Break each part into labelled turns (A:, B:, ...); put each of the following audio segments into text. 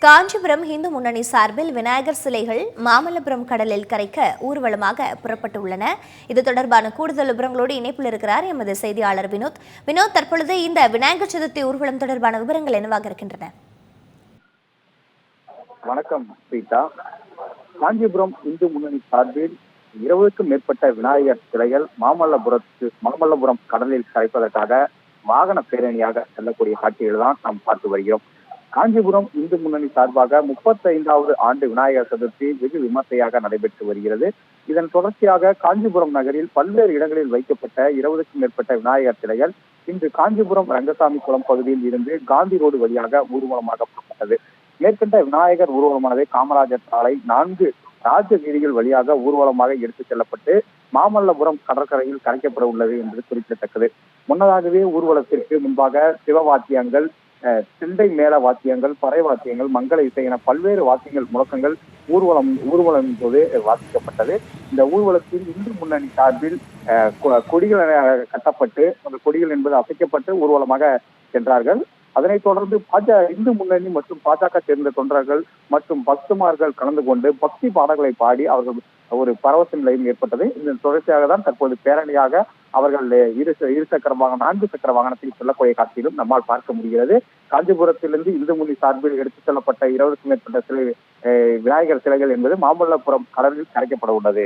A: காஞ்சிபுரம் இந்து முன்னணி சார்பில் விநாயகர் சிலைகள் மாமல்லபுரம் கடலில் கரைக்க ஊர்வலமாக புறப்பட்டுள்ளன. இது தொடர்பான கூடுதல் விவரங்களோடு இணைப்பில் இருக்கிறார் எமது செய்தியாளர் வினோத். தற்பொழுது இந்த விநாயகர் சதுர்த்தி ஊர்வலம் தொடர்பான விவரங்கள் என்னவாக இருக்கின்றன?
B: வணக்கம் சீதா. காஞ்சிபுரம் இந்து முன்னணி சார்பில் 20க்கும் மேற்பட்ட விநாயகர் சிலைகள் மாமல்லபுரம் கடலில் கரைப்பதற்காக வாகன பேரணியாக செல்லக்கூடிய காட்சிகள் தான் நாம் பார்த்து வருகிறோம். காஞ்சிபுரம் இந்து முன்னணி சார்பாக 35வது ஆண்டு விநாயகர் சதுர்த்தி வெகு விமர்சையாக நடைபெற்று வருகிறது. இதன் தொடர்ச்சியாக காஞ்சிபுரம் நகரில் பல்வேறு இடங்களில் வைக்கப்பட்ட 20க்கும் மேற்பட்ட விநாயகர் சிலைகள் இன்று காஞ்சிபுரம் ரங்கசாமி குளம் பகுதியில் இருந்து காந்தி ரோடு வழியாக ஊர்வலமாக புறப்பட்டது. மேற்கண்ட விநாயகர் ஊர்வலமானது காமராஜர் சாலை 4 ராஜ வீதிகள் வழியாக ஊர்வலமாக எடுத்துச் செல்லப்பட்டு மாமல்லபுரம் கடற்கரையில் கரைக்கப்பட உள்ளது என்பது குறிப்பிடத்தக்கது. முன்னதாகவே ஊர்வலத்திற்கு முன்பாக சிவவாத்தியங்கள், சிந்தை மேள வாத்தியங்கள், பறை வாத்தியங்கள், மங்கள இசை என பல்வேறு வாத்தியங்கள் முழக்கங்கள் ஊர்வலம் போது வாசிக்கப்பட்டது. இந்த ஊர்வலத்தில் இந்து முன்னணி சார்பில் கொடிகள் கட்டப்பட்டு அந்த கொடிகள் என்பது அசைக்கப்பட்டு ஊர்வலமாக சென்றார்கள். அதனைத் தொடர்ந்து இந்து முன்னணி மற்றும் பாஜக சேர்ந்த தொண்டர்கள் மற்றும் பக்தமார்கள் கலந்து கொண்டு பக்தி பாடல்களை பாடி அவர்கள் ஒரு பரவச நிலையும் ஏற்பட்டது. இதன் தொடர்ச்சியாக தான் தற்போது பேரணியாக அவர்கள் 4 சக்கர வாகனத்தில் செல்லக்கூடிய காட்சியிலும் நம்மால் பார்க்க முடிகிறது. காஞ்சிபுரத்திலிருந்து இந்து முன்னணி சார்பில் எடுத்துச் செல்லப்பட்ட 20க்கும் மேற்பட்ட விநாயகர் சிலைகள் என்பது மாமல்லபுரம் கடலில் கரைக்கப்பட உள்ளது.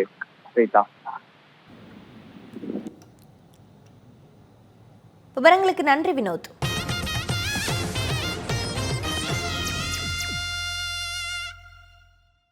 A: விவரங்களுக்கு நன்றி வினோத்.